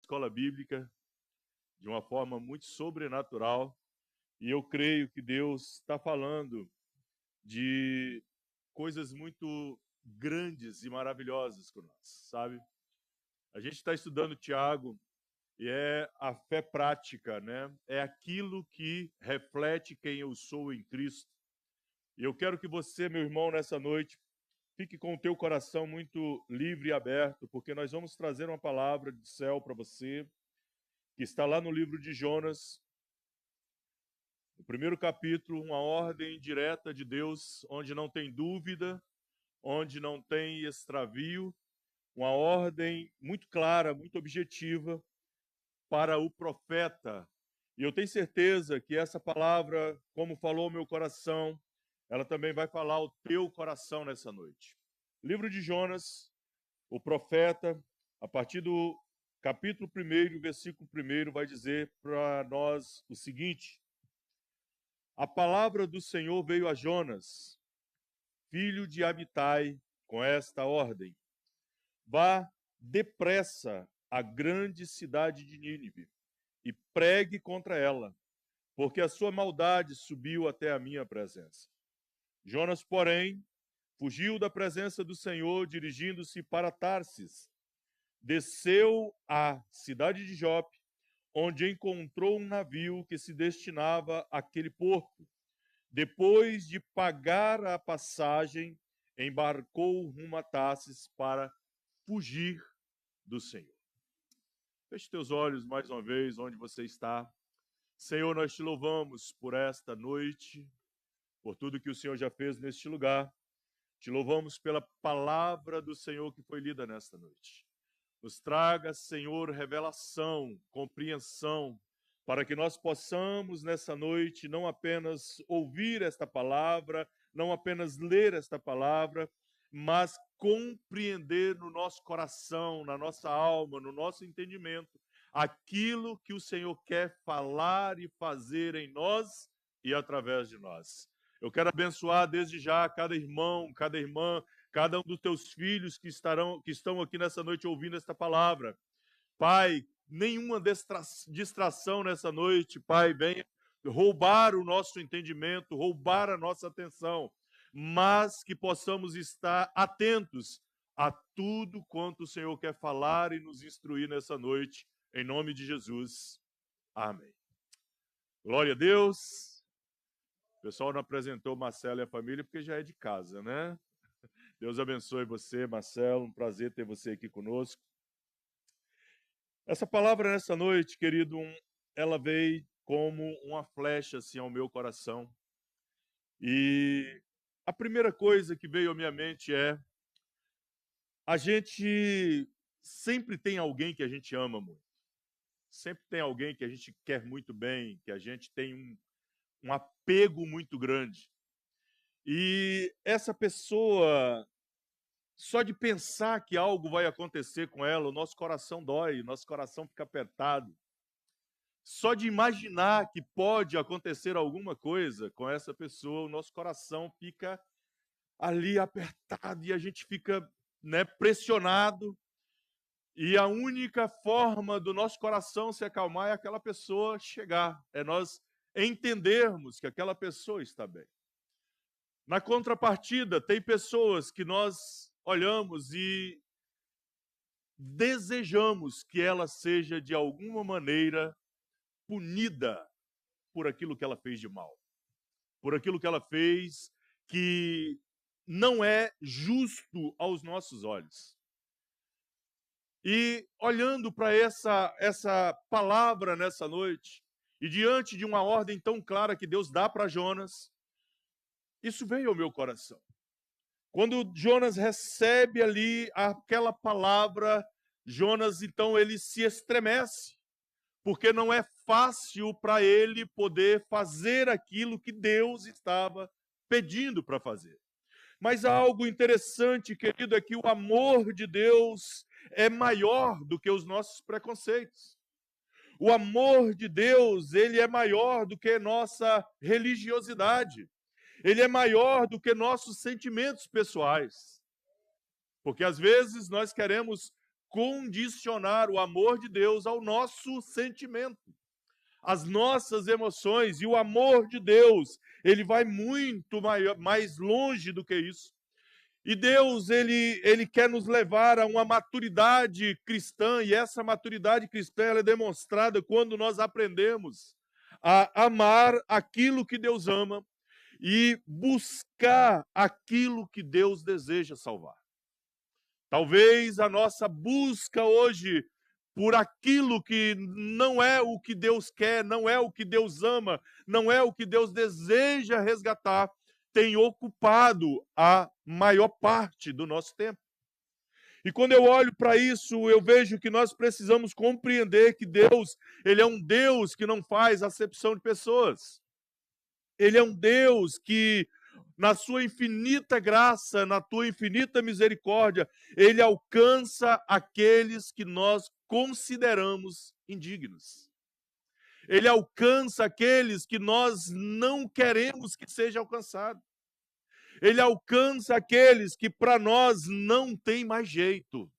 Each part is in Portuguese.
escola bíblica de uma forma muito sobrenatural e eu creio que Deus está falando de coisas muito grandes e maravilhosas com nós, sabe? A gente está estudando Tiago e é a fé prática, né? É aquilo que reflete quem eu sou em Cristo. E eu quero que você, meu irmão, nessa noite, fique com o teu coração muito livre e aberto, porque nós vamos trazer uma palavra do céu para você, que está lá no livro de Jonas, no primeiro capítulo, uma ordem direta de Deus, onde não tem dúvida, onde não tem extravio, uma ordem muito clara, muito objetiva para o profeta. E eu tenho certeza que essa palavra, como falou meu coração, ela também vai falar ao teu coração nessa noite. Livro de Jonas, o profeta, a partir do capítulo 1, versículo 1, vai dizer para nós o seguinte: a palavra do Senhor veio a Jonas, filho de Amitai, com esta ordem: vá depressa à grande cidade de Nínive e pregue contra ela, porque a sua maldade subiu até a minha presença. Jonas, porém, fugiu da presença do Senhor, dirigindo-se para Tarsis. Desceu à cidade de Jope, onde encontrou um navio que se destinava àquele porto. Depois de pagar a passagem, embarcou rumo a Tarsis para fugir do Senhor. Feche teus olhos mais uma vez, onde você está. Senhor, nós te louvamos por esta noite, por tudo que o Senhor já fez neste lugar. Te louvamos pela palavra do Senhor que foi lida nesta noite. Nos traga, Senhor, revelação, compreensão, para que nós possamos nessa noite não apenas ouvir esta palavra, não apenas ler esta palavra, mas compreender no nosso coração, na nossa alma, no nosso entendimento, aquilo que o Senhor quer falar e fazer em nós e através de nós. Eu quero abençoar desde já cada irmão, cada irmã, cada um dos teus filhos que estão aqui nessa noite ouvindo esta palavra. Pai, nenhuma distração nessa noite, Pai, venha roubar o nosso entendimento, roubar a nossa atenção, mas que possamos estar atentos a tudo quanto o Senhor quer falar e nos instruir nessa noite, em nome de Jesus. Amém. Glória a Deus. O pessoal não apresentou Marcelo e a família porque já é de casa, né? Deus abençoe você, Marcelo. Um prazer ter você aqui conosco. Essa palavra nessa noite, querido, ela veio como uma flecha assim ao meu coração. E a primeira coisa que veio à minha mente é: a gente sempre tem alguém que a gente ama muito. Sempre tem alguém que a gente quer muito bem, que a gente tem um apego muito grande. E essa pessoa, só de pensar que algo vai acontecer com ela, o nosso coração dói, o nosso coração fica apertado. Só de imaginar que pode acontecer alguma coisa com essa pessoa, o nosso coração fica ali apertado e a gente fica, né, pressionado. E a única forma do nosso coração se acalmar é aquela pessoa chegar, é nós entendermos que aquela pessoa está bem. Na contrapartida, tem pessoas que nós olhamos e desejamos que ela seja, de alguma maneira, punida por aquilo que ela fez de mal, por aquilo que ela fez que não é justo aos nossos olhos. E olhando para essa palavra nessa noite, e diante de uma ordem tão clara que Deus dá para Jonas, isso veio ao meu coração. Quando Jonas recebe ali aquela palavra, Jonas, então, ele se estremece, porque não é fácil para ele poder fazer aquilo que Deus estava pedindo para fazer. Mas há algo interessante, querido, é que o amor de Deus é maior do que os nossos preconceitos. O amor de Deus, ele é maior do que nossa religiosidade. Ele é maior do que nossos sentimentos pessoais. Porque às vezes nós queremos condicionar o amor de Deus ao nosso sentimento, às nossas emoções. E o amor de Deus, ele vai muito mais longe do que isso. E Deus, ele quer nos levar a uma maturidade cristã, e essa maturidade cristã ela é demonstrada quando nós aprendemos a amar aquilo que Deus ama e buscar aquilo que Deus deseja salvar. Talvez a nossa busca hoje por aquilo que não é o que Deus quer, não é o que Deus ama, não é o que Deus deseja resgatar, tem ocupado a maior parte do nosso tempo. E quando eu olho para isso, eu vejo que nós precisamos compreender que Deus, ele é um Deus que não faz acepção de pessoas. Ele é um Deus que, na sua infinita graça, na tua infinita misericórdia, ele alcança aqueles que nós consideramos indignos. Ele alcança aqueles que nós não queremos que seja alcançado. Ele alcança aqueles que para nós não tem mais jeito.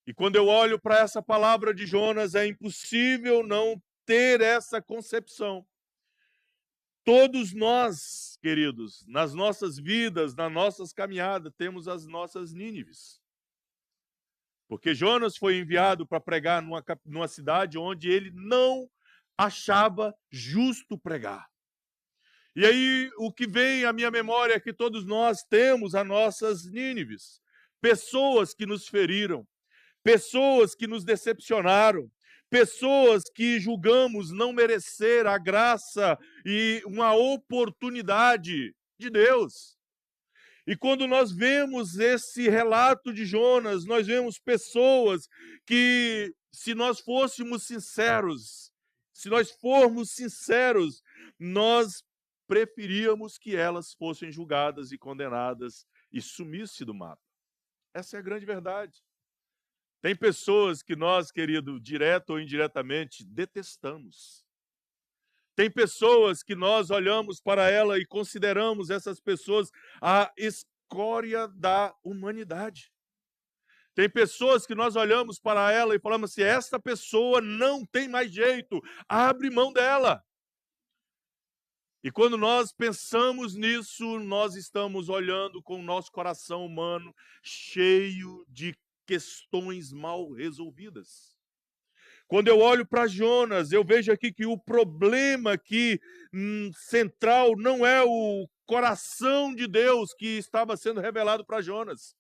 E quando eu olho para essa palavra de Jonas, é impossível não ter essa concepção. Todos nós, queridos, nas nossas vidas, nas nossas caminhadas, temos as nossas Nínives. Porque Jonas foi enviado para pregar numa cidade onde ele não achava justo pregar. E aí, o que vem à minha memória é que todos nós temos as nossas Nínives. Pessoas que nos feriram, pessoas que nos decepcionaram, pessoas que julgamos não merecer a graça e uma oportunidade de Deus. E quando nós vemos esse relato de Jonas, nós vemos pessoas que, se nós formos sinceros, nós preferíamos que elas fossem julgadas e condenadas e sumissem do mapa. Essa é a grande verdade. Tem pessoas que nós, querido, direto ou indiretamente, detestamos. Tem pessoas que nós olhamos para ela e consideramos essas pessoas a escória da humanidade. Tem pessoas que nós olhamos para ela e falamos assim, esta pessoa não tem mais jeito, abre mão dela. E quando nós pensamos nisso, nós estamos olhando com o nosso coração humano cheio de questões mal resolvidas. Quando eu olho para Jonas, eu vejo aqui que o problema aqui central não é o coração de Deus que estava sendo revelado para Jonas.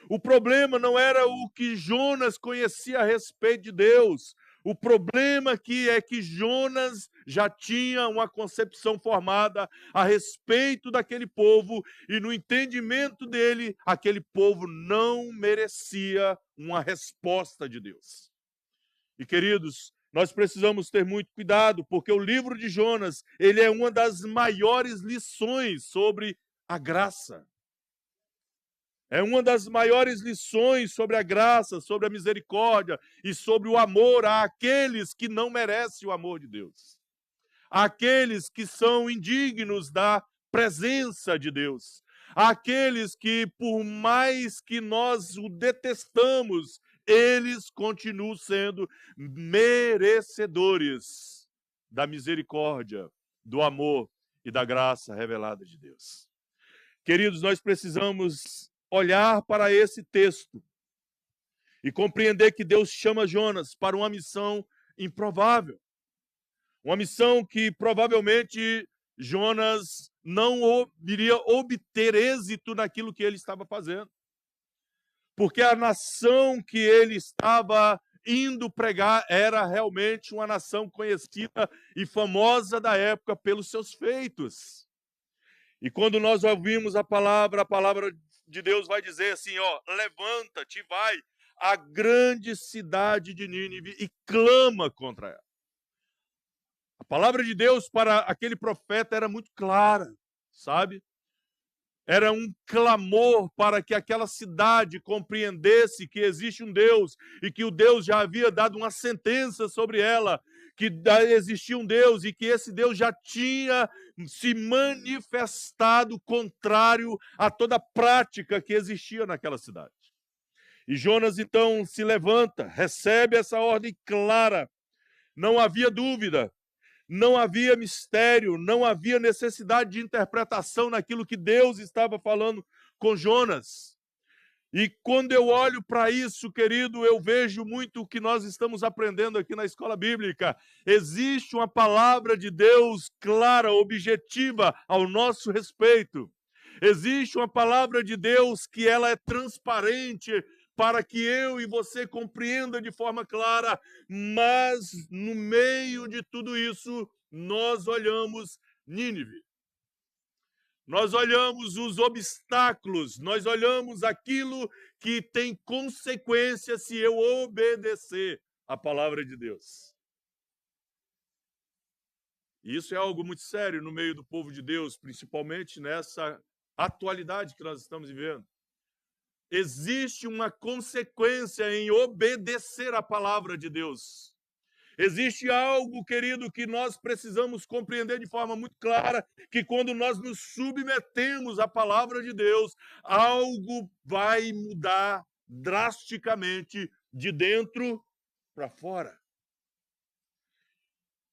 O problema não era o que Jonas conhecia a respeito de Deus. O problema aqui é que Jonas já tinha uma concepção formada a respeito daquele povo e no entendimento dele, aquele povo não merecia uma resposta de Deus. E, queridos, nós precisamos ter muito cuidado, porque o livro de Jonas, ele é uma das maiores lições sobre a graça. É uma das maiores lições sobre a graça, sobre a misericórdia e sobre o amor àqueles que não merecem o amor de Deus. Àqueles que são indignos da presença de Deus. Àqueles que, por mais que nós o detestamos, eles continuam sendo merecedores da misericórdia, do amor e da graça revelada de Deus. Queridos, nós precisamos olhar para esse texto e compreender que Deus chama Jonas para uma missão improvável. Uma missão que provavelmente Jonas não iria obter êxito naquilo que ele estava fazendo. Porque a nação que ele estava indo pregar era realmente uma nação conhecida e famosa da época pelos seus feitos. E quando nós ouvimos a palavra de Deus vai dizer assim, ó, levanta-te, vai à grande cidade de Nínive e clama contra ela. A palavra de Deus para aquele profeta era muito clara, sabe? Era um clamor para que aquela cidade compreendesse que existe um Deus e que o Deus já havia dado uma sentença sobre ela, que existia um Deus e que esse Deus já tinha se manifestado contrário a toda prática que existia naquela cidade. E Jonas então se levanta, recebe essa ordem clara. Não havia dúvida, não havia mistério, não havia necessidade de interpretação naquilo que Deus estava falando com Jonas. E quando eu olho para isso, querido, eu vejo muito o que nós estamos aprendendo aqui na escola bíblica. Existe uma palavra de Deus clara, objetiva ao nosso respeito. Existe uma palavra de Deus que ela é transparente para que eu e você compreenda de forma clara, mas no meio de tudo isso, nós olhamos Nínive. Nós olhamos os obstáculos, nós olhamos aquilo que tem consequência se eu obedecer à palavra de Deus. E isso é algo muito sério no meio do povo de Deus, principalmente nessa atualidade que nós estamos vivendo. Existe uma consequência em obedecer à palavra de Deus. Existe algo, querido, que nós precisamos compreender de forma muito clara, que quando nós nos submetemos à palavra de Deus, algo vai mudar drasticamente de dentro para fora.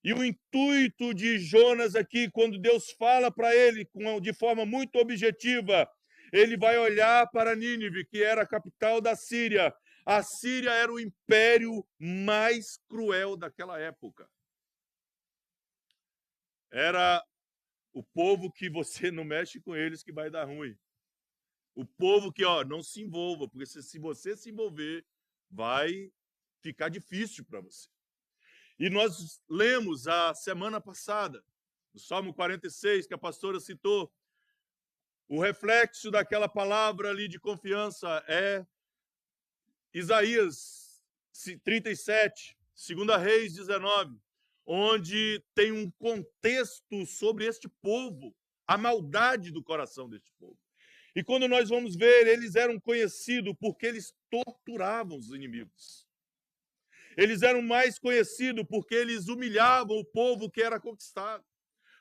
E o intuito de Jonas aqui, quando Deus fala para ele de forma muito objetiva, ele vai olhar para Nínive, que era a capital da Síria. A Síria era o império mais cruel daquela época. Era o povo que você não mexe com eles que vai dar ruim. O povo que, não se envolva, porque se você se envolver, vai ficar difícil para você. E nós lemos a semana passada, no Salmo 46, que a pastora citou, o reflexo daquela palavra ali de confiança é Isaías 37, 2 Reis 19, onde tem um contexto sobre este povo, a maldade do coração deste povo. E quando nós vamos ver, eles eram conhecidos porque eles torturavam os inimigos. Eles eram mais conhecidos porque eles humilhavam o povo que era conquistado.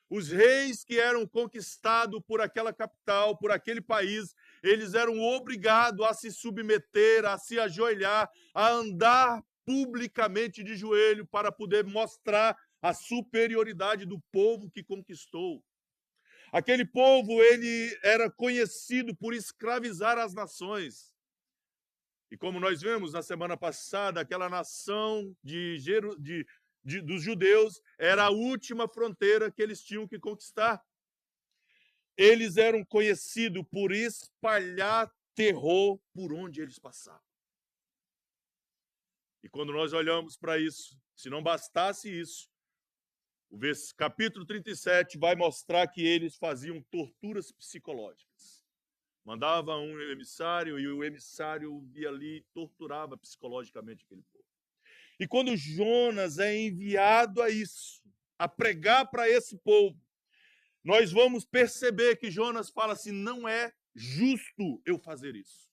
Os reis que eram conquistados por aquela capital, por aquele país, eles eram obrigados a se submeter, a se ajoelhar, a andar publicamente de joelho para poder mostrar a superioridade do povo que conquistou. Aquele povo, ele era conhecido por escravizar as nações. E como nós vemos na semana passada, aquela nação dos judeus era a última fronteira que eles tinham que conquistar. Eles eram conhecidos por espalhar terror por onde eles passavam. E quando nós olhamos para isso, se não bastasse isso, o capítulo 37 vai mostrar que eles faziam torturas psicológicas. Mandava um emissário e o emissário ia ali e torturava psicologicamente aquele povo. E quando Jonas é enviado a isso, a pregar para esse povo, nós vamos perceber que Jonas fala assim, não é justo eu fazer isso,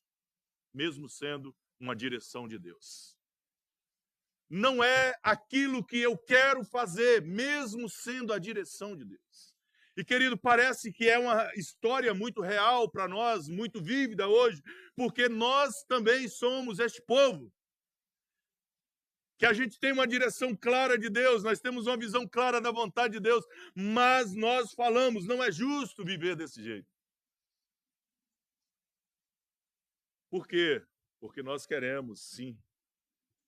mesmo sendo uma direção de Deus. Não é aquilo que eu quero fazer, mesmo sendo a direção de Deus. E, querido, parece que é uma história muito real para nós, muito vívida hoje, porque nós também somos este povo. Que a gente tem uma direção clara de Deus, nós temos uma visão clara da vontade de Deus, mas nós falamos, não é justo viver desse jeito. Por quê? Porque nós queremos, sim,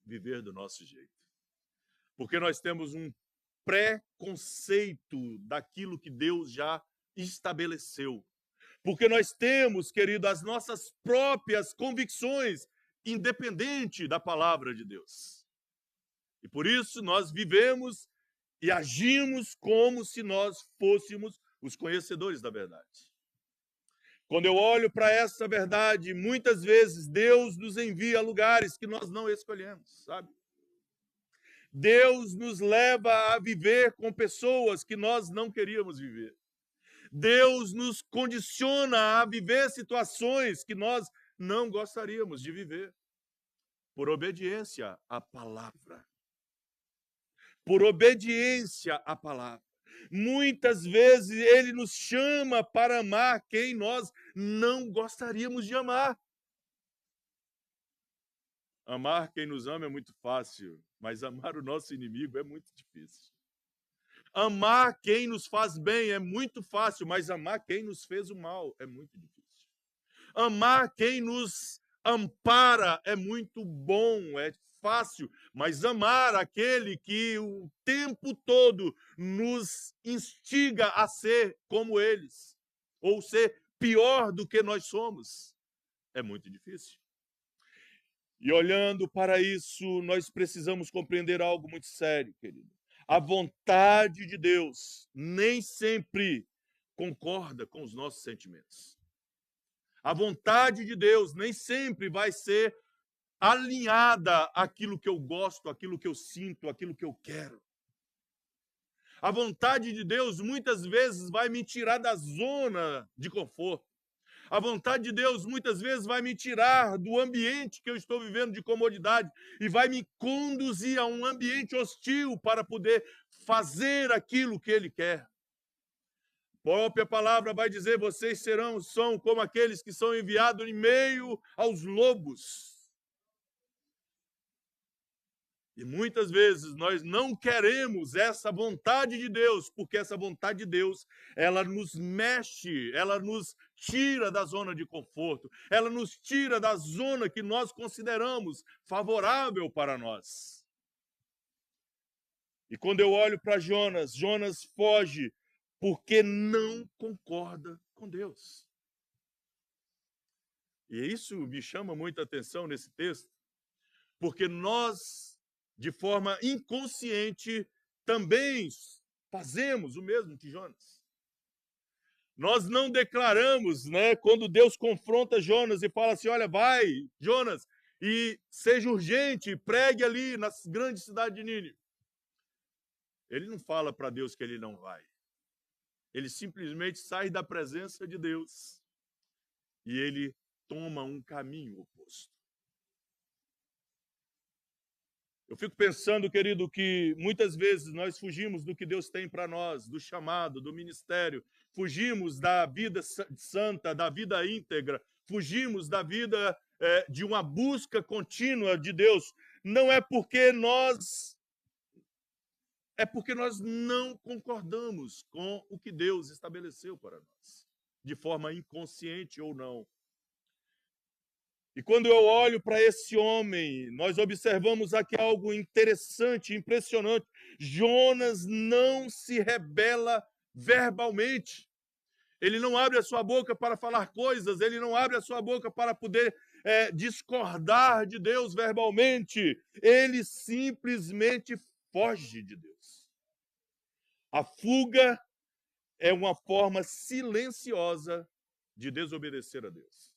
viver do nosso jeito. Porque nós temos um preconceito daquilo que Deus já estabeleceu. Porque nós temos, querido, as nossas próprias convicções, independente da palavra de Deus. E por isso nós vivemos e agimos como se nós fôssemos os conhecedores da verdade. Quando eu olho para essa verdade, muitas vezes Deus nos envia a lugares que nós não escolhemos, sabe? Deus nos leva a viver com pessoas que nós não queríamos viver. Deus nos condiciona a viver situações que nós não gostaríamos de viver. Por obediência à palavra. Por obediência à palavra. Muitas vezes Ele nos chama para amar quem nós não gostaríamos de amar. Amar quem nos ama é muito fácil, mas amar o nosso inimigo é muito difícil. Amar quem nos faz bem é muito fácil, mas amar quem nos fez o mal é muito difícil. Amar quem nos ampara é muito bom, é fácil, mas amar aquele que o tempo todo nos instiga a ser como eles, ou ser pior do que nós somos, é muito difícil. E olhando para isso, nós precisamos compreender algo muito sério, querido. A vontade de Deus nem sempre concorda com os nossos sentimentos. A vontade de Deus nem sempre vai ser alinhada àquilo que eu gosto, àquilo que eu sinto, àquilo que eu quero. A vontade de Deus muitas vezes vai me tirar da zona de conforto. A vontade de Deus muitas vezes vai me tirar do ambiente que eu estou vivendo de comodidade e vai me conduzir a um ambiente hostil para poder fazer aquilo que Ele quer. A própria palavra vai dizer: vocês são como aqueles que são enviados em meio aos lobos. E muitas vezes nós não queremos essa vontade de Deus, porque essa vontade de Deus, ela nos mexe, ela nos tira da zona de conforto, ela nos tira da zona que nós consideramos favorável para nós. E quando eu olho para Jonas, Jonas foge porque não concorda com Deus. E isso me chama muita atenção nesse texto, porque nós, de forma inconsciente, também fazemos o mesmo que Jonas. Nós não declaramos, né, quando Deus confronta Jonas e fala assim: olha, vai, Jonas, e seja urgente, pregue ali na grande cidade de Nínive. Ele não fala para Deus que ele não vai. Ele simplesmente sai da presença de Deus e ele toma um caminho oposto. Eu fico pensando, querido, que muitas vezes nós fugimos do que Deus tem para nós, do chamado, do ministério, fugimos da vida santa, da vida íntegra, fugimos da vida de uma busca contínua de Deus. Não é porque nós... É porque nós não concordamos com o que Deus estabeleceu para nós, de forma inconsciente ou não. E quando eu olho para esse homem, nós observamos aqui algo interessante, impressionante. Jonas não se rebela verbalmente. Ele não abre a sua boca para falar coisas, ele não abre a sua boca para poder discordar de Deus verbalmente. Ele simplesmente foge de Deus. A fuga é uma forma silenciosa de desobedecer a Deus.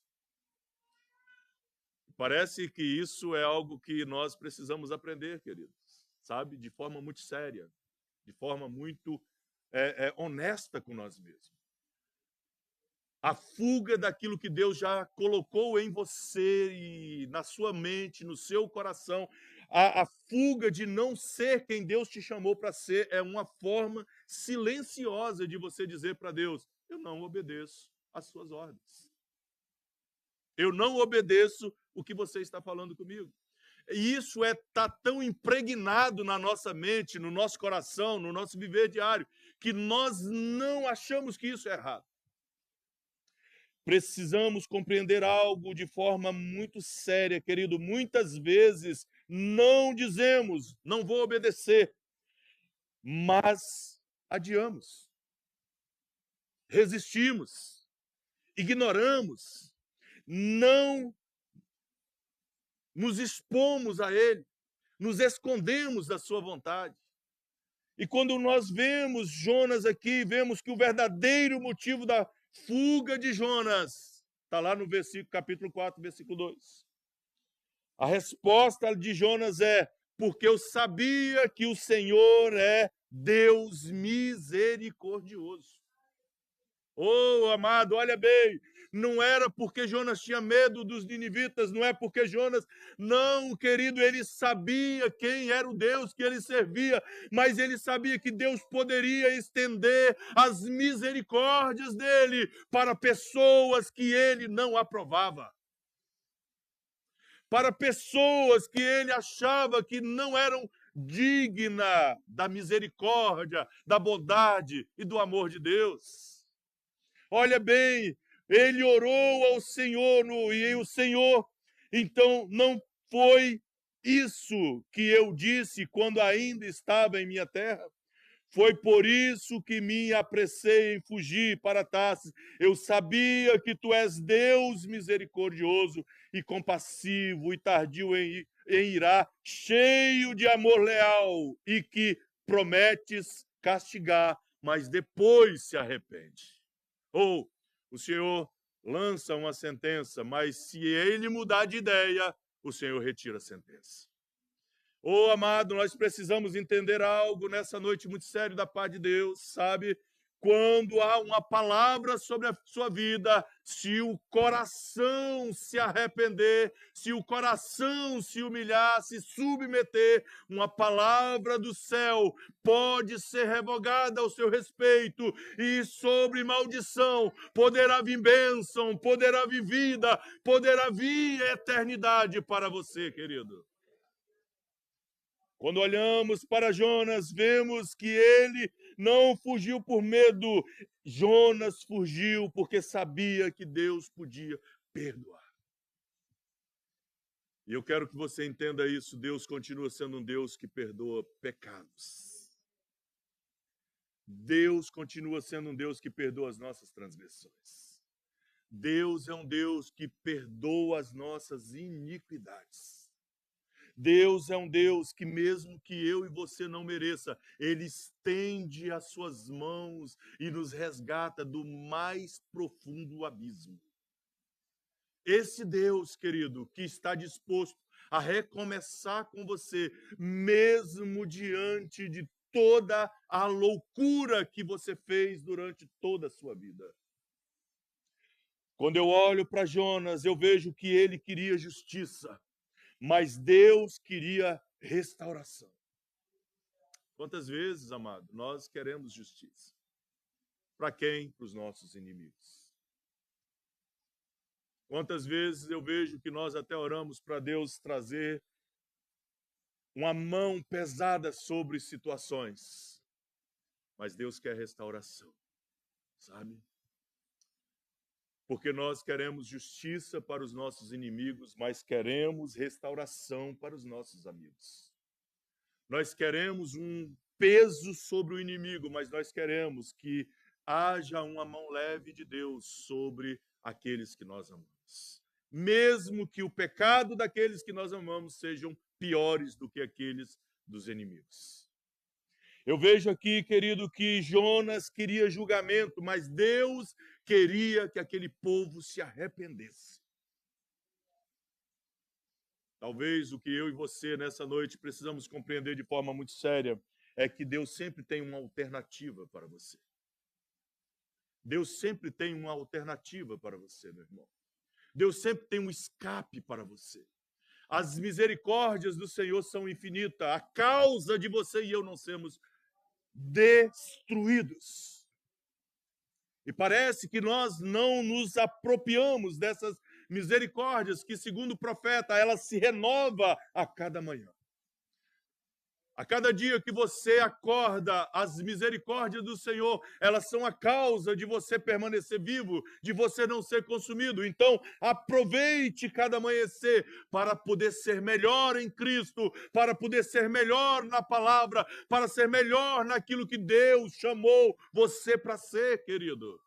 Parece que isso é algo que nós precisamos aprender, queridos, sabe? De forma muito séria, de forma muito honesta com nós mesmos. A fuga daquilo que Deus já colocou em você e na sua mente, no seu coração, a fuga de não ser quem Deus te chamou para ser é uma forma silenciosa de você dizer para Deus: eu não obedeço às suas ordens. Eu não obedeço o que você está falando comigo. E isso está tão impregnado na nossa mente, no nosso coração, no nosso viver diário, que nós não achamos que isso é errado. Precisamos compreender algo de forma muito séria, querido. Muitas vezes não dizemos, não vou obedecer, mas adiamos, resistimos, ignoramos, não nos expomos a Ele, nos escondemos da sua vontade. E quando nós vemos Jonas aqui, vemos que o verdadeiro motivo da fuga de Jonas está lá no capítulo 4, versículo 2. A resposta de Jonas é: porque eu sabia que o Senhor é Deus misericordioso. Oh, amado, olha bem, não era porque Jonas tinha medo dos ninivitas, não é porque Jonas... Não, querido, ele sabia quem era o Deus que ele servia, mas ele sabia que Deus poderia estender as misericórdias dele para pessoas que ele não aprovava. para pessoas que ele achava que não eram dignas da misericórdia, da bondade e do amor de Deus. Olha bem, ele orou ao Senhor e o Senhor, então, não foi isso que eu disse quando ainda estava em minha terra? Foi por isso que me apressei em fugir para Tarsis. Eu sabia que tu és Deus misericordioso e compassivo e tardio em irar, cheio de amor leal e que prometes castigar, mas depois se arrepende. Ou o Senhor lança uma sentença, mas se ele mudar de ideia, o Senhor retira a sentença. Ô, amado, nós precisamos entender algo nessa noite muito sério da parte de Deus, sabe? Quando há uma palavra sobre a sua vida, se o coração se arrepender, se o coração se humilhar, se submeter, uma palavra do céu pode ser revogada ao seu respeito, e sobre maldição poderá vir bênção, poderá vir vida, poderá vir eternidade para você, querido. Quando olhamos para Jonas, vemos que ele não fugiu por medo. Jonas fugiu porque sabia que Deus podia perdoar. E eu quero que você entenda isso. Deus continua sendo um Deus que perdoa pecados. Deus continua sendo um Deus que perdoa as nossas transgressões. Deus é um Deus que perdoa as nossas iniquidades. Deus é um Deus que, mesmo que eu e você não mereça, Ele estende as suas mãos e nos resgata do mais profundo abismo. Esse Deus, querido, que está disposto a recomeçar com você, mesmo diante de toda a loucura que você fez durante toda a sua vida. Quando eu olho para Jonas, eu vejo que ele queria justiça. Mas Deus queria restauração. Quantas vezes, amado, nós queremos justiça? Para quem? Para os nossos inimigos. Quantas vezes eu vejo que nós até oramos para Deus trazer uma mão pesada sobre situações, mas Deus quer restauração, sabe? Porque nós queremos justiça para os nossos inimigos, mas queremos restauração para os nossos amigos. Nós queremos um peso sobre o inimigo, mas nós queremos que haja uma mão leve de Deus sobre aqueles que nós amamos. Mesmo que o pecado daqueles que nós amamos sejam piores do que aqueles dos inimigos. Eu vejo aqui, querido, que Jonas queria julgamento, mas Deus queria que aquele povo se arrependesse. Talvez o que eu e você nessa noite precisamos compreender de forma muito séria é que Deus sempre tem uma alternativa para você. Deus sempre tem uma alternativa para você, meu irmão. Deus sempre tem um escape para você. As misericórdias do Senhor são infinitas. A causa de você e eu não sermos destruídos. E parece que nós não nos apropriamos dessas misericórdias que, segundo o profeta, ela se renova a cada manhã. A cada dia que você acorda, as misericórdias do Senhor, elas são a causa de você permanecer vivo, de você não ser consumido. Então, aproveite cada amanhecer para poder ser melhor em Cristo, para poder ser melhor na palavra, para ser melhor naquilo que Deus chamou você para ser, querido.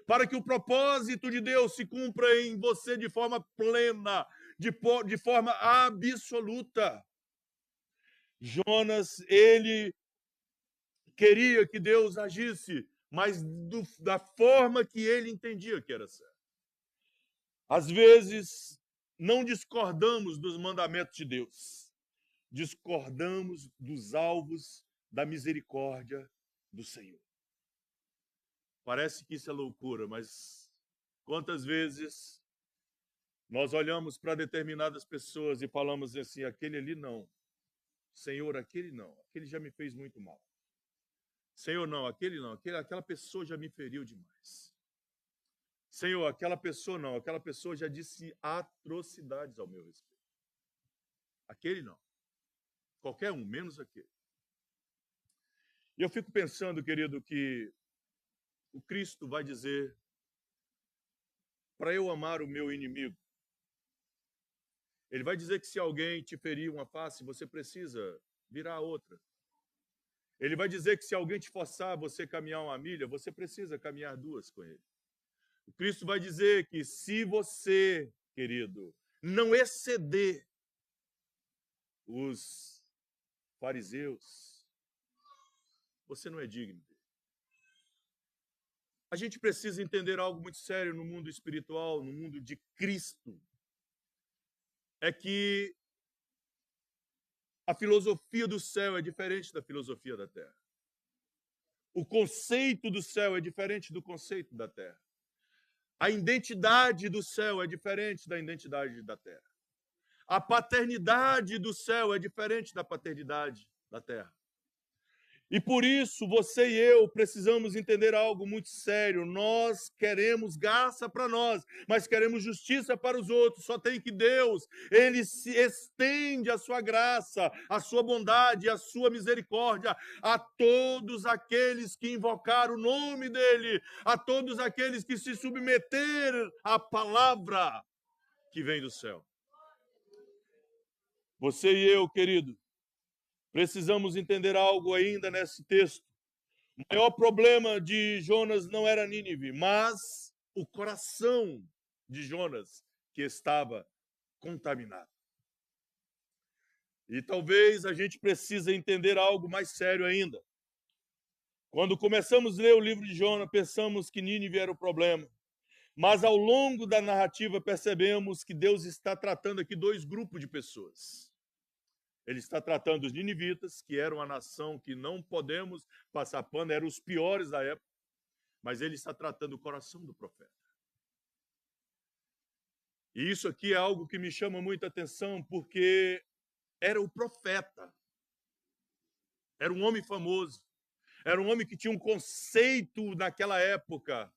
Para que o propósito de Deus se cumpra em você de forma plena, de forma absoluta. Jonas, ele queria que Deus agisse, mas da forma que ele entendia que era certo. Às vezes, não discordamos dos mandamentos de Deus, discordamos dos alvos da misericórdia do Senhor. Parece que isso é loucura, mas quantas vezes nós olhamos para determinadas pessoas e falamos assim, aquele ali não. Senhor, aquele não, aquele já me fez muito mal. Senhor, não, aquele não, aquela pessoa já me feriu demais. Senhor, aquela pessoa não, aquela pessoa já disse atrocidades ao meu respeito. Aquele não. Qualquer um, menos aquele. E eu fico pensando, querido, que o Cristo vai dizer para eu amar o meu inimigo. Ele vai dizer que se alguém te ferir uma face, você precisa virar a outra. Ele vai dizer que se alguém te forçar a você caminhar uma milha, você precisa caminhar 2 com ele. O Cristo vai dizer que se você, querido, não exceder os fariseus, você não é digno dele. A gente precisa entender algo muito sério no mundo espiritual, no mundo de Cristo. É que a filosofia do céu é diferente da filosofia da terra. O conceito do céu é diferente do conceito da terra. A identidade do céu é diferente da identidade da terra. A paternidade do céu é diferente da paternidade da terra. E por isso, você e eu precisamos entender algo muito sério. Nós queremos graça para nós, mas queremos justiça para os outros. Só tem que Deus, Ele se estende a sua graça, a sua bondade, a sua misericórdia a todos aqueles que invocaram o nome dEle, a todos aqueles que se submeteram à palavra que vem do céu. Você e eu, querido, precisamos entender algo ainda nesse texto. O maior problema de Jonas não era Nínive, mas o coração de Jonas que estava contaminado. E talvez a gente precise entender algo mais sério ainda. Quando começamos a ler o livro de Jonas, pensamos que Nínive era o problema. Mas ao longo da narrativa percebemos que Deus está tratando aqui 2 grupos de pessoas. Ele está tratando os ninivitas, que eram a nação que não podemos passar pano, eram os piores da época, mas ele está tratando o coração do profeta. E isso aqui é algo que me chama muita atenção, porque era o profeta, era um homem famoso, era um homem que tinha um conceito naquela época,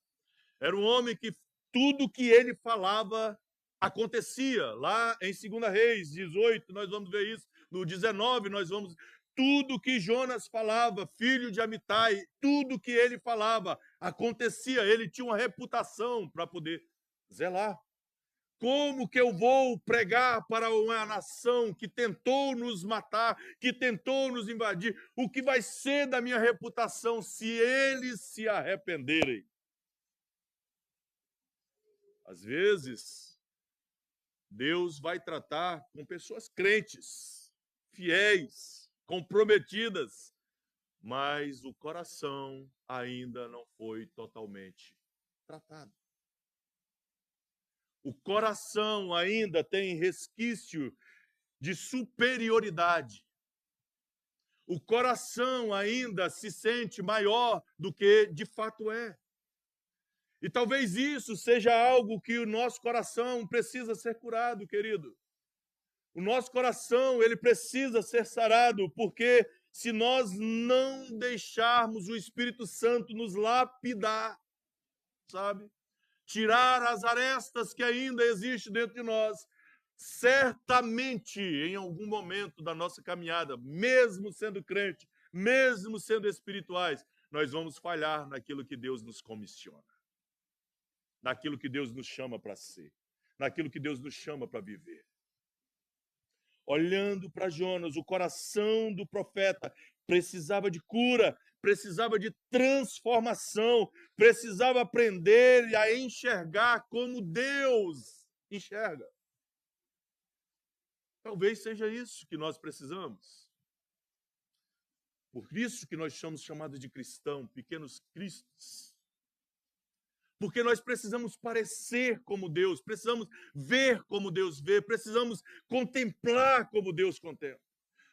era um homem que tudo que ele falava acontecia. Lá em 2 Reis 18, nós vamos ver isso. No 19, nós vamos... Tudo que Jonas falava, filho de Amitai, tudo que ele falava acontecia. Ele tinha uma reputação para poder zelar. Como que eu vou pregar para uma nação que tentou nos matar, que tentou nos invadir? O que vai ser da minha reputação se eles se arrependerem? Às vezes, Deus vai tratar com pessoas crentes, fiéis, comprometidas, mas o coração ainda não foi totalmente tratado. O coração ainda tem resquício de superioridade. O coração ainda se sente maior do que de fato é. E talvez isso seja algo que o nosso coração precisa ser curado, querido. O nosso coração, ele precisa ser sarado, porque se nós não deixarmos o Espírito Santo nos lapidar, sabe? Tirar as arestas que ainda existem dentro de nós, certamente, em algum momento da nossa caminhada, mesmo sendo crente, mesmo sendo espirituais, nós vamos falhar naquilo que Deus nos comissiona, naquilo que Deus nos chama para ser, naquilo que Deus nos chama para viver. Olhando para Jonas, o coração do profeta precisava de cura, precisava de transformação, precisava aprender a enxergar como Deus enxerga. Talvez seja isso que nós precisamos. Por isso que nós somos chamados de cristão, pequenos cristos. Porque nós precisamos parecer como Deus, precisamos ver como Deus vê, precisamos contemplar como Deus contempla.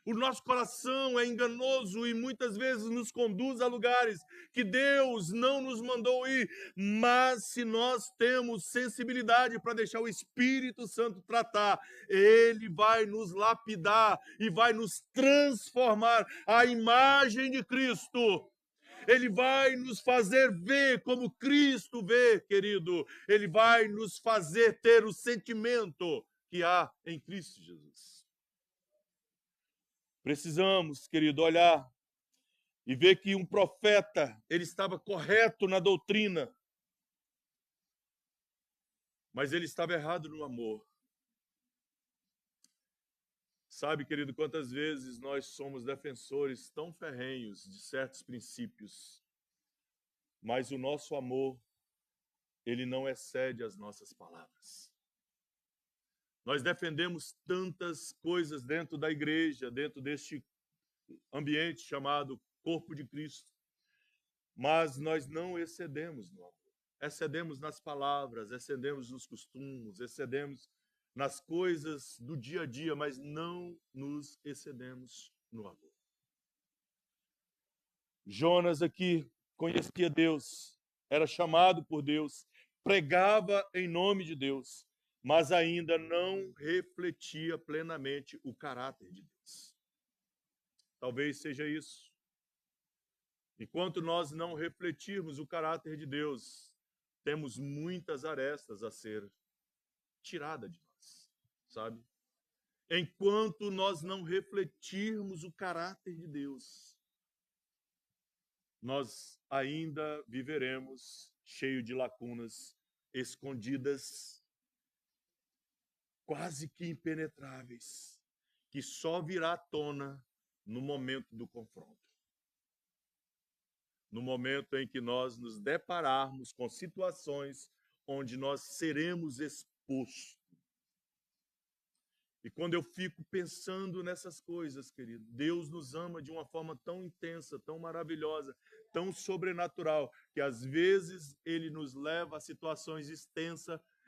O nosso coração é enganoso e muitas vezes nos conduz a lugares que Deus não nos mandou ir. Mas se nós temos sensibilidade para deixar o Espírito Santo tratar, Ele vai nos lapidar e vai nos transformar à imagem de Cristo. Ele vai nos fazer ver como Cristo vê, querido. Ele vai nos fazer ter o sentimento que há em Cristo Jesus. Precisamos, querido, olhar e ver que um profeta, ele estava correto na doutrina, mas ele estava errado no amor. Sabe, querido, quantas vezes nós somos defensores tão ferrenhos de certos princípios, mas o nosso amor, ele não excede as nossas palavras. Nós defendemos tantas coisas dentro da igreja, dentro deste ambiente chamado Corpo de Cristo, mas nós não excedemos no amor. Excedemos nas palavras, excedemos nos costumes, excedemos nas coisas do dia a dia, mas não nos excedemos no amor. Jonas aqui conhecia Deus, era chamado por Deus, pregava em nome de Deus, mas ainda não refletia plenamente o caráter de Deus. Talvez seja isso. Enquanto nós não refletirmos o caráter de Deus, temos muitas arestas a ser tiradas de nós, sabe? Enquanto nós não refletirmos o caráter de Deus, nós ainda viveremos cheio de lacunas, escondidas, quase que impenetráveis, que só virá à tona no momento do confronto. No momento em que nós nos depararmos com situações onde nós seremos expostos. E quando eu fico pensando nessas coisas, querido, Deus nos ama de uma forma tão intensa, tão maravilhosa, tão sobrenatural, que às vezes Ele nos leva a situações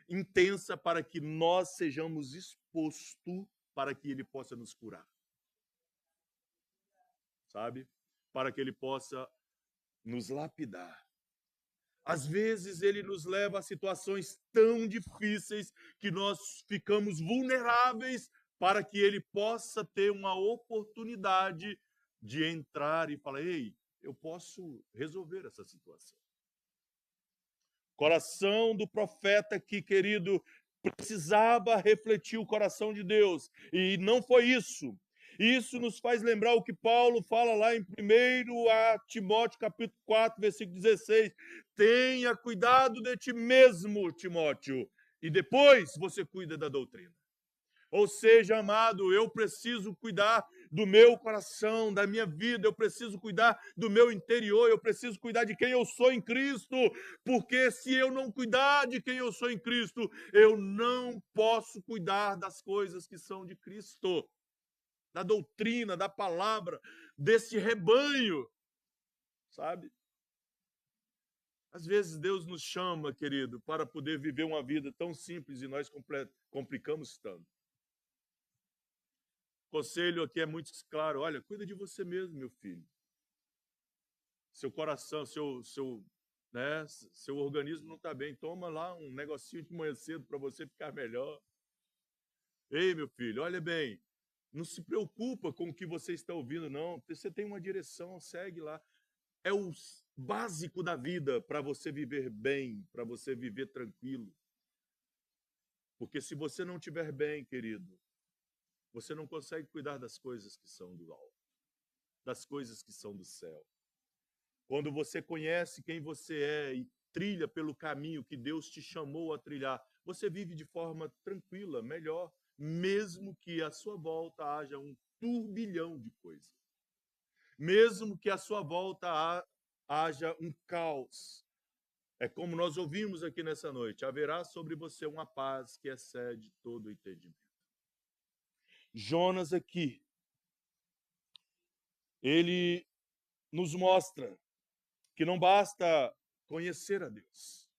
intensas para que nós sejamos expostos para que Ele possa nos curar. Sabe? Para que Ele possa nos lapidar. Às vezes Ele nos leva a situações tão difíceis que nós ficamos vulneráveis para que Ele possa ter uma oportunidade de entrar e falar: ei, eu posso resolver essa situação. Coração do profeta aqui, querido, precisava refletir o coração de Deus. E não foi isso. Isso nos faz lembrar o que Paulo fala lá em 1 Timóteo, capítulo 4, versículo 16. Tenha cuidado de ti mesmo, Timóteo, e depois você cuida da doutrina. Ou seja, amado, eu preciso cuidar do meu coração, da minha vida, eu preciso cuidar do meu interior, eu preciso cuidar de quem eu sou em Cristo, porque se eu não cuidar de quem eu sou em Cristo, eu não posso cuidar das coisas que são de Cristo. Da doutrina, da palavra, desse rebanho, sabe? Às vezes Deus nos chama, querido, para poder viver uma vida tão simples e nós complicamos tanto. O conselho aqui é muito claro, olha, cuida de você mesmo, meu filho. Seu coração, seu organismo não está bem, toma lá um negocinho de manhã cedo para você ficar melhor. Ei, meu filho, olha bem, não se preocupa com o que você está ouvindo, não. Você tem uma direção, segue lá. É o básico da vida para você viver bem, para você viver tranquilo. Porque se você não estiver bem, querido, você não consegue cuidar das coisas que são do alto, das coisas que são do céu. Quando você conhece quem você é e trilha pelo caminho que Deus te chamou a trilhar, você vive de forma tranquila, melhor, mesmo que à sua volta haja um turbilhão de coisas. Mesmo que à sua volta haja um caos. É como nós ouvimos aqui nessa noite, haverá sobre você uma paz que excede todo o entendimento. Jonas aqui, ele nos mostra que não basta conhecer a Deus.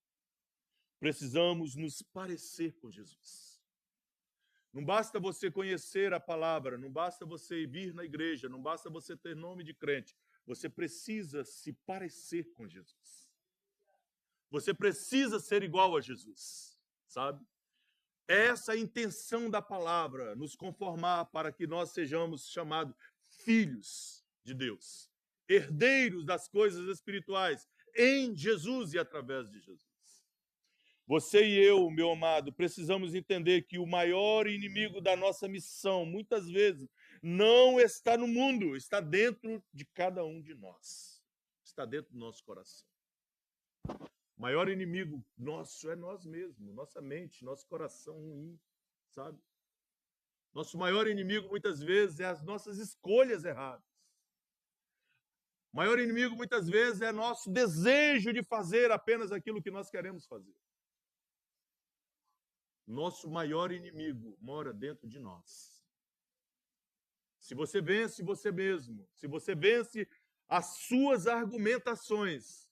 Precisamos nos parecer com Jesus. Não basta você conhecer a palavra, não basta você vir na igreja, não basta você ter nome de crente. Você precisa se parecer com Jesus. Você precisa ser igual a Jesus, sabe? Essa é a intenção da palavra, nos conformar para que nós sejamos chamados filhos de Deus, herdeiros das coisas espirituais, em Jesus e através de Jesus. Você e eu, meu amado, precisamos entender que o maior inimigo da nossa missão, muitas vezes, não está no mundo, está dentro de cada um de nós. Está dentro do nosso coração. O maior inimigo nosso é nós mesmos, nossa mente, nosso coração ruim, sabe? Nosso maior inimigo, muitas vezes, é as nossas escolhas erradas. O maior inimigo, muitas vezes, é nosso desejo de fazer apenas aquilo que nós queremos fazer. Nosso maior inimigo mora dentro de nós. Se você vence você mesmo, se você vence as suas argumentações,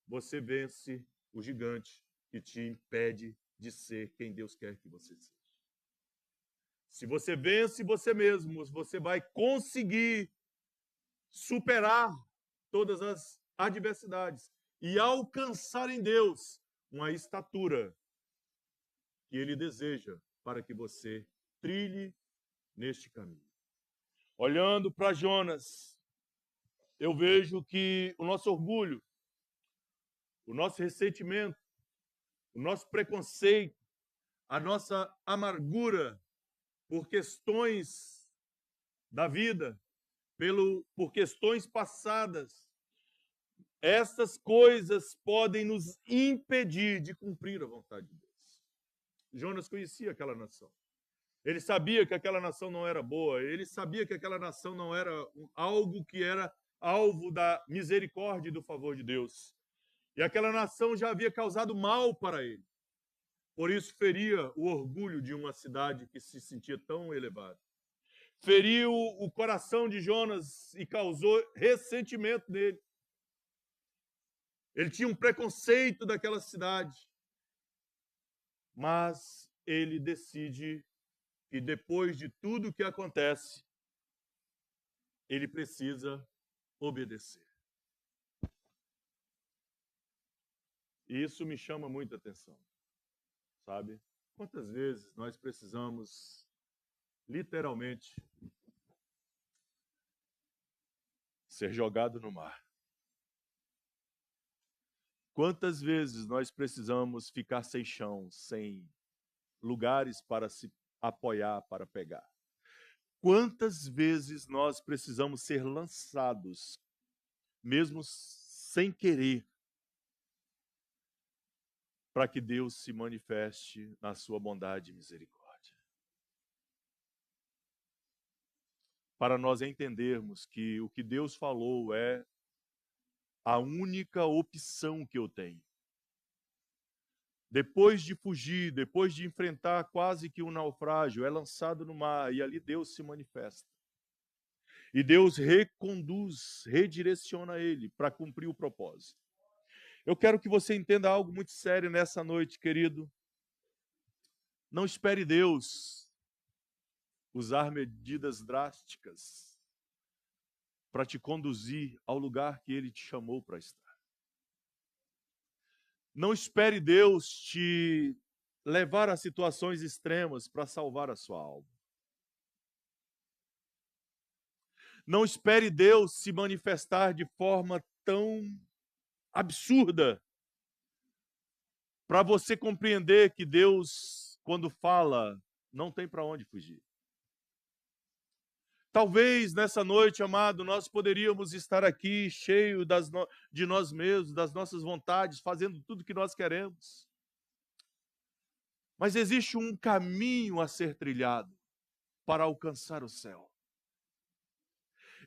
você vence o gigante que te impede de ser quem Deus quer que você seja. Se você vence você mesmo, você vai conseguir superar todas as adversidades e alcançar em Deus uma estatura que Ele deseja para que você trilhe neste caminho. Olhando para Jonas, eu vejo que o nosso orgulho, o nosso ressentimento, o nosso preconceito, a nossa amargura por questões da vida, por questões passadas, essas coisas podem nos impedir de cumprir a vontade de Deus. Jonas conhecia aquela nação. Ele sabia que aquela nação não era boa, ele sabia que aquela nação não era algo que era alvo da misericórdia e do favor de Deus. E aquela nação já havia causado mal para ele. Por isso feria o orgulho de uma cidade que se sentia tão elevada. Feriu o coração de Jonas e causou ressentimento nele. Ele tinha um preconceito daquela cidade. Mas ele decide que depois de tudo que acontece, ele precisa obedecer. E isso me chama muita atenção, sabe? Quantas vezes nós precisamos, literalmente, ser jogado no mar? Quantas vezes nós precisamos ficar sem chão, sem lugares para se apoiar, para pegar? Quantas vezes nós precisamos ser lançados, mesmo sem querer, para que Deus se manifeste na sua bondade e misericórdia? Para nós entendermos que o que Deus falou é a única opção que eu tenho. Depois de fugir, depois de enfrentar quase que um naufrágio, é lançado no mar e ali Deus se manifesta. E Deus reconduz, redireciona ele para cumprir o propósito. Eu quero que você entenda algo muito sério nessa noite, querido. Não espere Deus usar medidas drásticas para te conduzir ao lugar que Ele te chamou para estar. Não espere Deus te levar a situações extremas para salvar a sua alma. Não espere Deus se manifestar de forma tão absurda para você compreender que Deus, quando fala, não tem para onde fugir. Talvez nessa noite, amado, nós poderíamos estar aqui cheio de nós mesmos, das nossas vontades, fazendo tudo o que nós queremos. Mas existe um caminho a ser trilhado para alcançar o céu.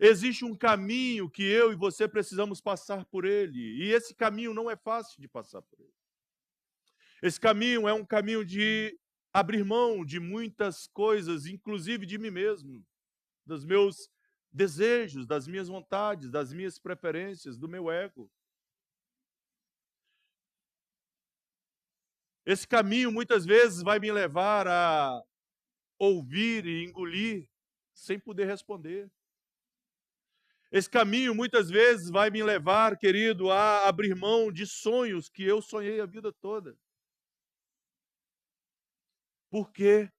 Existe um caminho que eu e você precisamos passar por ele. E esse caminho não é fácil de passar por ele. Esse caminho é um caminho de abrir mão de muitas coisas, inclusive de mim mesmo, dos meus desejos, das minhas vontades, das minhas preferências, do meu ego. Esse caminho muitas vezes vai me levar a ouvir e engolir sem poder responder. Esse caminho muitas vezes vai me levar, querido, a abrir mão de sonhos que eu sonhei a vida toda. Por quê?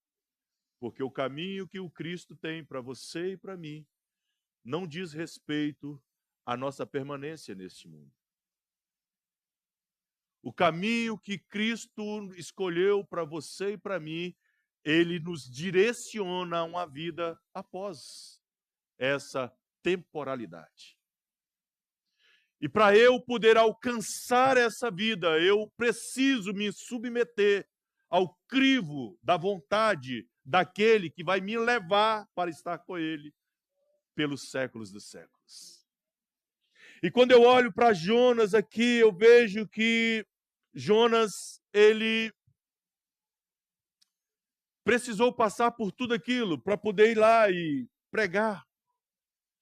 Porque o caminho que o Cristo tem para você e para mim não diz respeito à nossa permanência neste mundo. O caminho que Cristo escolheu para você e para mim, ele nos direciona a uma vida após essa temporalidade. E para eu poder alcançar essa vida, eu preciso me submeter ao crivo da vontade daquele que vai me levar para estar com ele pelos séculos dos séculos. E quando eu olho para Jonas aqui, eu vejo que Jonas, ele precisou passar por tudo aquilo para poder ir lá e pregar,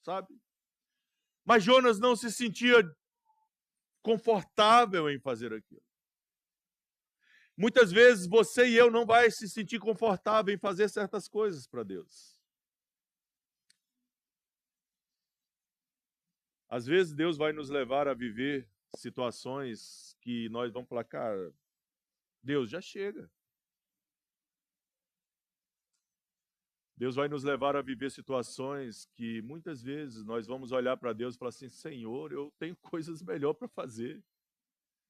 sabe? Mas Jonas não se sentia confortável em fazer aquilo. Muitas vezes você e eu não vai se sentir confortável em fazer certas coisas para Deus. Às vezes Deus vai nos levar a viver situações que nós vamos falar, cara, Deus já chega. Deus vai nos levar a viver situações que muitas vezes nós vamos olhar para Deus e falar assim, Senhor, eu tenho coisas melhores para fazer.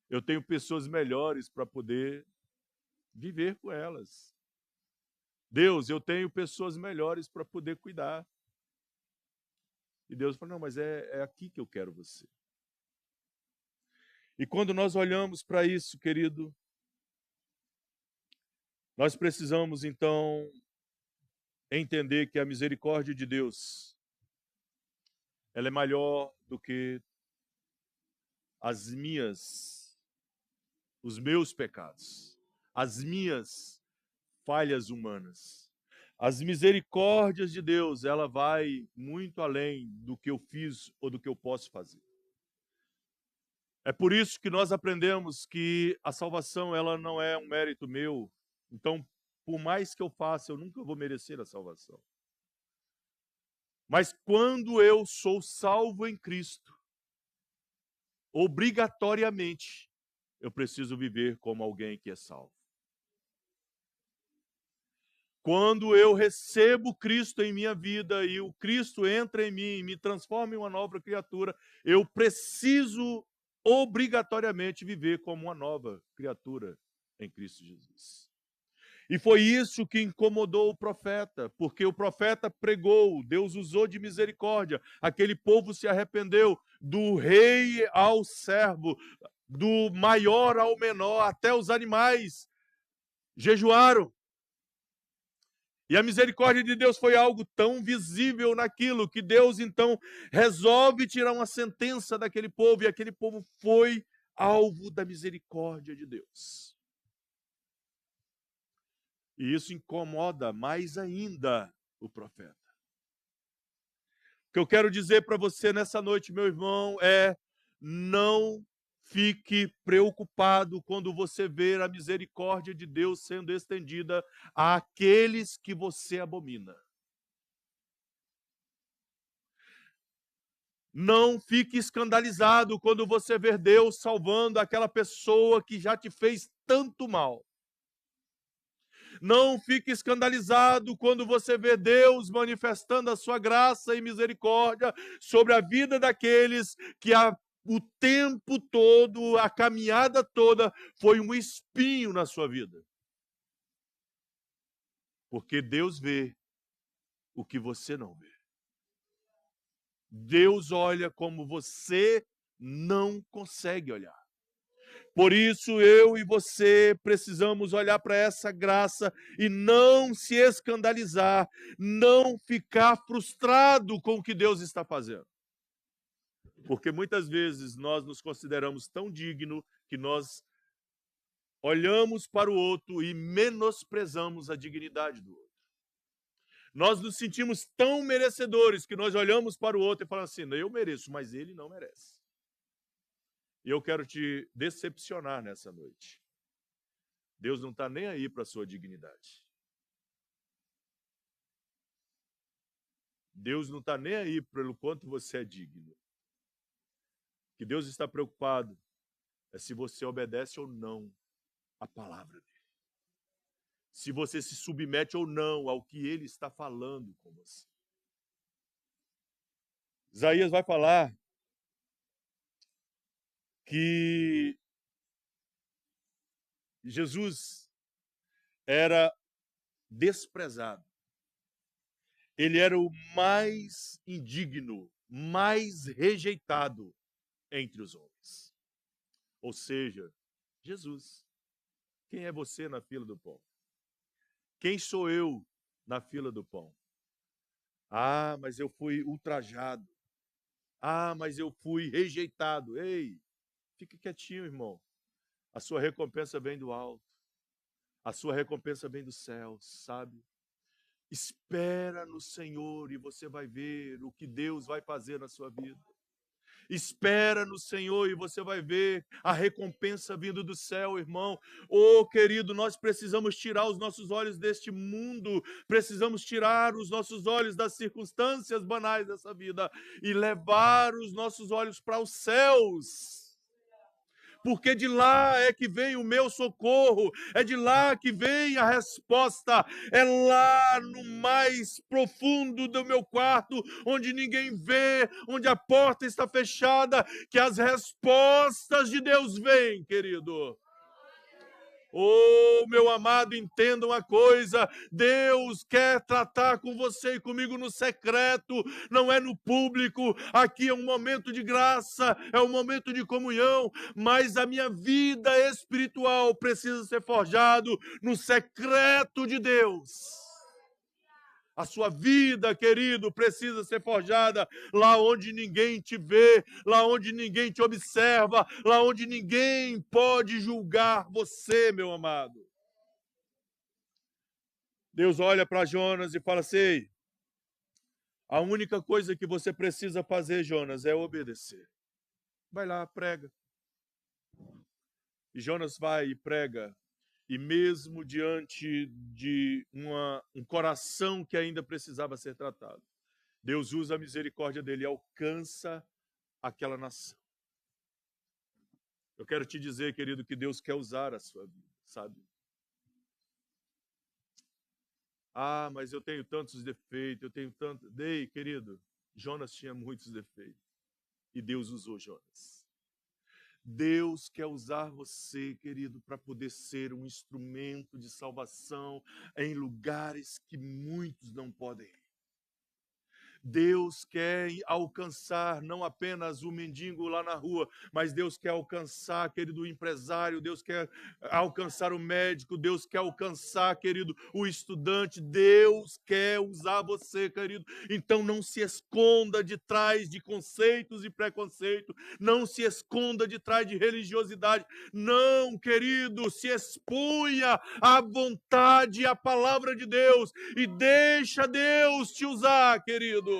Eu tenho pessoas melhores para poder viver com elas. Deus, eu tenho pessoas melhores para poder cuidar. E Deus fala, não, mas é aqui que eu quero você. E quando nós olhamos para isso, querido, nós precisamos, então, entender que a misericórdia de Deus, ela é maior do que os meus pecados, as minhas falhas humanas. As misericórdias de Deus, ela vai muito além do que eu fiz ou do que eu posso fazer. É por isso que nós aprendemos que a salvação, ela não é um mérito meu. Então, por mais que eu faça, eu nunca vou merecer a salvação. Mas quando eu sou salvo em Cristo, obrigatoriamente, eu preciso viver como alguém que é salvo. Quando eu recebo Cristo em minha vida e o Cristo entra em mim e me transforma em uma nova criatura, eu preciso obrigatoriamente viver como uma nova criatura em Cristo Jesus. E foi isso que incomodou o profeta, porque o profeta pregou, Deus usou de misericórdia, aquele povo se arrependeu, do rei ao servo, do maior ao menor, até os animais jejuaram. E a misericórdia de Deus foi algo tão visível naquilo que Deus então resolve tirar uma sentença daquele povo, e aquele povo foi alvo da misericórdia de Deus. E isso incomoda mais ainda o profeta. O que eu quero dizer para você nessa noite, meu irmão, é: não fique preocupado quando você ver a misericórdia de Deus sendo estendida àqueles que você abomina. Não fique escandalizado quando você ver Deus salvando aquela pessoa que já te fez tanto mal. Não fique escandalizado quando você vê Deus manifestando a sua graça e misericórdia sobre a vida daqueles que o tempo todo, a caminhada toda, foi um espinho na sua vida. Porque Deus vê o que você não vê. Deus olha como você não consegue olhar. Por isso, eu e você precisamos olhar para essa graça e não se escandalizar, não ficar frustrado com o que Deus está fazendo. Porque muitas vezes nós nos consideramos tão dignos que nós olhamos para o outro e menosprezamos a dignidade do outro. Nós nos sentimos tão merecedores que nós olhamos para o outro e falamos assim, eu mereço, mas ele não merece. E eu quero te decepcionar nessa noite. Deus não está nem aí para a sua dignidade. Deus não está nem aí pelo quanto você é digno. O que Deus está preocupado é se você obedece ou não à palavra dele. Se você se submete ou não ao que ele está falando com você. Isaías vai falar que Jesus era desprezado. Ele era o mais indigno, mais rejeitado entre os homens. Ou seja, Jesus. Quem é você na fila do pão? Quem sou eu na fila do pão? Ah, mas eu fui ultrajado. Ah, mas eu fui rejeitado. Ei, fique quietinho, irmão. A sua recompensa vem do alto. A sua recompensa vem do céu, sabe? Espera no Senhor e você vai ver o que Deus vai fazer na sua vida. Espera no Senhor e você vai ver a recompensa vindo do céu, irmão. Oh, querido, nós precisamos tirar os nossos olhos deste mundo, precisamos tirar os nossos olhos das circunstâncias banais dessa vida e levar os nossos olhos para os céus. Porque de lá é que vem o meu socorro, é de lá que vem a resposta, é lá no mais profundo do meu quarto, onde ninguém vê, onde a porta está fechada, que as respostas de Deus vêm, querido. Oh, meu amado, entenda uma coisa, Deus quer tratar com você e comigo no secreto, não é no público. Aqui é um momento de graça, é um momento de comunhão, mas a minha vida espiritual precisa ser forjado no secreto de Deus. A sua vida, querido, precisa ser forjada lá onde ninguém te vê, lá onde ninguém te observa, lá onde ninguém pode julgar você, meu amado. Deus olha para Jonas e fala assim: a única coisa que você precisa fazer, Jonas, é obedecer. Vai lá, prega. E Jonas vai e prega. E mesmo diante de um coração que ainda precisava ser tratado, Deus usa a misericórdia dele e alcança aquela nação. Eu quero te dizer, querido, que Deus quer usar a sua vida, sabe? Ah, mas eu tenho tantos defeitos, eu tenho tanto... Ei, querido, Jonas tinha muitos defeitos. E Deus usou Jonas. Deus quer usar você, querido, para poder ser um instrumento de salvação em lugares que muitos não podem ir. Deus quer alcançar não apenas o mendigo lá na rua, mas Deus quer alcançar, querido, o empresário, Deus quer alcançar o médico, Deus quer alcançar, querido, o estudante, Deus quer usar você, querido. Então não se esconda de trás de conceitos e preconceitos, não se esconda de trás de religiosidade, não, querido, se exponha à vontade e à palavra de Deus e deixa Deus te usar, querido.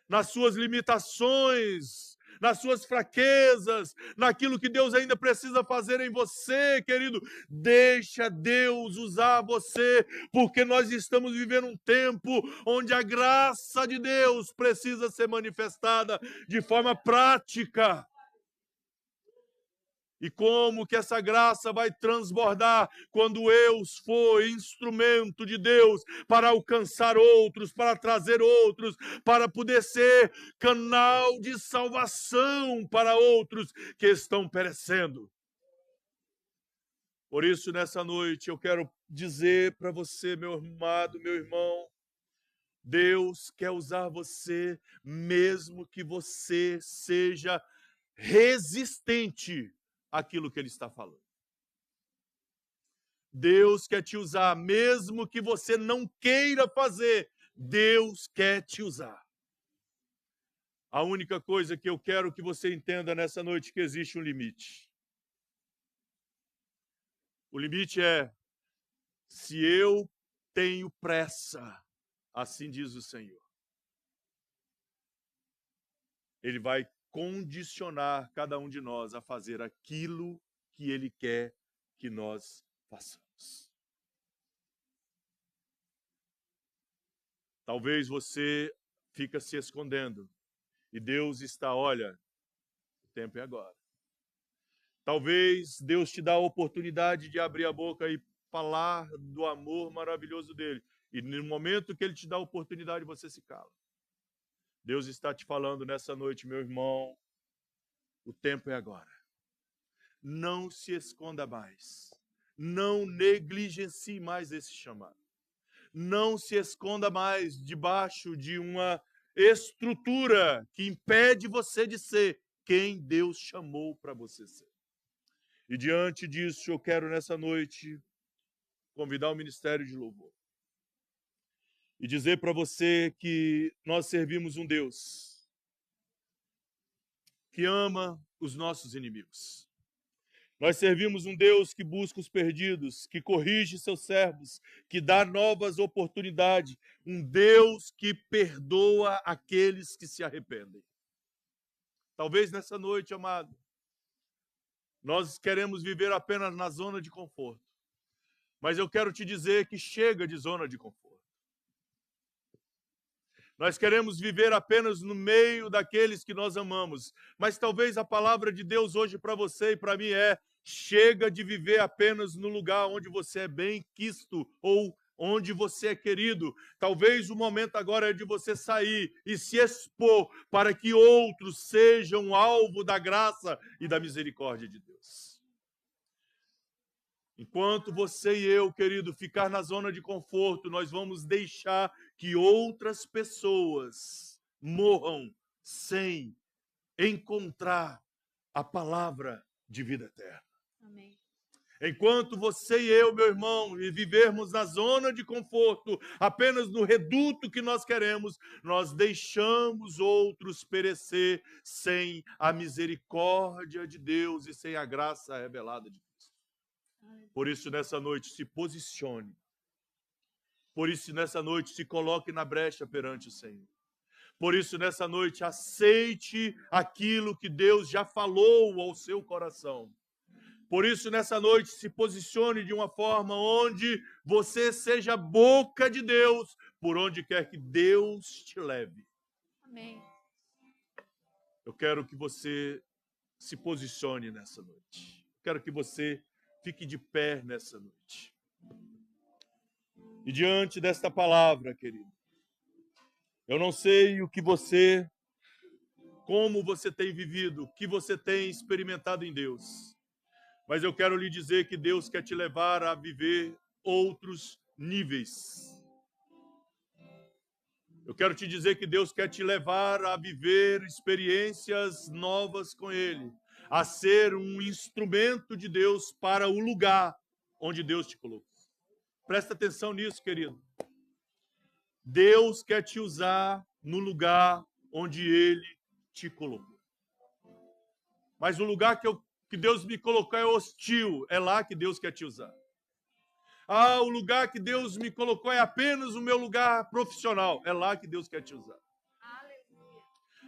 Nas suas limitações, nas suas fraquezas, naquilo que Deus ainda precisa fazer em você, querido. Deixa Deus usar você, porque nós estamos vivendo um tempo onde a graça de Deus precisa ser manifestada de forma prática. E como que essa graça vai transbordar quando eu for instrumento de Deus para alcançar outros, para trazer outros, para poder ser canal de salvação para outros que estão perecendo. Por isso, nessa noite, eu quero dizer para você, meu amado, meu irmão, Deus quer usar você, mesmo que você seja resistente àquilo que Ele está falando. Deus quer te usar, mesmo que você não queira fazer, Deus quer te usar. A única coisa que eu quero que você entenda nessa noite é que existe um limite. O limite é, se eu tenho pressa, assim diz o Senhor, Ele vai condicionar cada um de nós a fazer aquilo que Ele quer que nós façamos. Talvez você fica se escondendo e Deus está, olha, o tempo é agora. Talvez Deus te dá a oportunidade de abrir a boca e falar do amor maravilhoso dele. E no momento que ele te dá a oportunidade, você se cala. Deus está te falando nessa noite, meu irmão, o tempo é agora. Não se esconda mais. não negligencie mais esse chamado. Não se esconda mais debaixo de uma estrutura que impede você de ser quem Deus chamou para você ser. E diante disso, eu quero nessa noite convidar o Ministério de Louvor e dizer para você que nós servimos um Deus que ama os nossos inimigos. Nós servimos um Deus que busca os perdidos, que corrige seus servos, que dá novas oportunidades. Um Deus que perdoa aqueles que se arrependem. Talvez nessa noite, amado, nós queremos viver apenas na zona de conforto. Mas eu quero te dizer que chega de zona de conforto. Nós queremos viver apenas no meio daqueles que nós amamos. Mas talvez a palavra de Deus hoje para você e para mim é: chega de viver apenas no lugar onde você é bem quisto ou onde você é querido. Talvez o momento agora é de você sair e se expor para que outros sejam alvo da graça e da misericórdia de Deus. Enquanto você e eu, querido, ficar na zona de conforto, nós vamos deixar que outras pessoas morram sem encontrar a palavra de vida eterna. Amém. Enquanto você e eu, meu irmão, vivermos na zona de conforto, apenas no reduto que nós queremos, nós deixamos outros perecer sem a misericórdia de Deus e sem a graça revelada de Cristo. Por isso, nessa noite, se posicione. Por isso, nessa noite, se coloque na brecha perante o Senhor. Por isso, nessa noite, aceite aquilo que Deus já falou ao seu coração. Por isso, nessa noite, se posicione de uma forma onde você seja a boca de Deus, por onde quer que Deus te leve. Amém. Eu quero que você se posicione nessa noite. Quero que você fique de pé nessa noite. E diante desta palavra, querido, eu não sei o que você, como você tem vivido, o que você tem experimentado em Deus. Mas eu quero lhe dizer que Deus quer te levar a viver outros níveis. Eu quero te dizer que Deus quer te levar a viver experiências novas com Ele, a ser um instrumento de Deus para o lugar onde Deus te colocou. Presta atenção nisso, querido. Deus quer te usar no lugar onde Ele te colocou. Mas o lugar que Deus me colocou é hostil, é lá que Deus quer te usar. Ah, o lugar que Deus me colocou é apenas o meu lugar profissional, é lá que Deus quer te usar.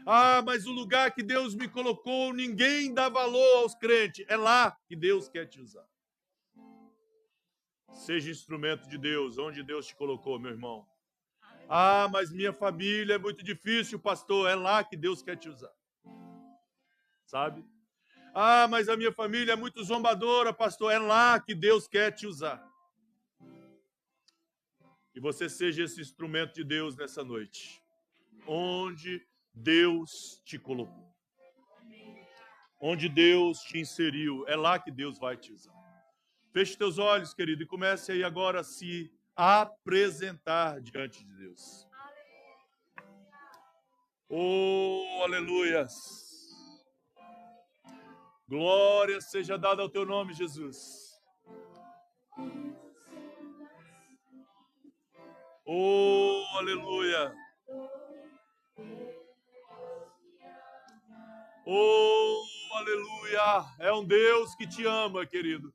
Ah, mas o lugar que Deus me colocou, ninguém dá valor aos crentes, é lá que Deus quer te usar. Seja instrumento de Deus, onde Deus te colocou, meu irmão. Ah, mas minha família é muito difícil, pastor, é lá que Deus quer te usar. Sabe? Ah, mas a minha família é muito zombadora, pastor, é lá que Deus quer te usar. Que você seja esse instrumento de Deus nessa noite, onde Deus te colocou, onde Deus te inseriu, é lá que Deus vai te usar. Feche teus olhos, querido, e comece aí agora a se apresentar diante de Deus. Oh, aleluias! Glória seja dada ao teu nome, Jesus. Oh, aleluia! Oh, aleluia! É um Deus que te ama, querido.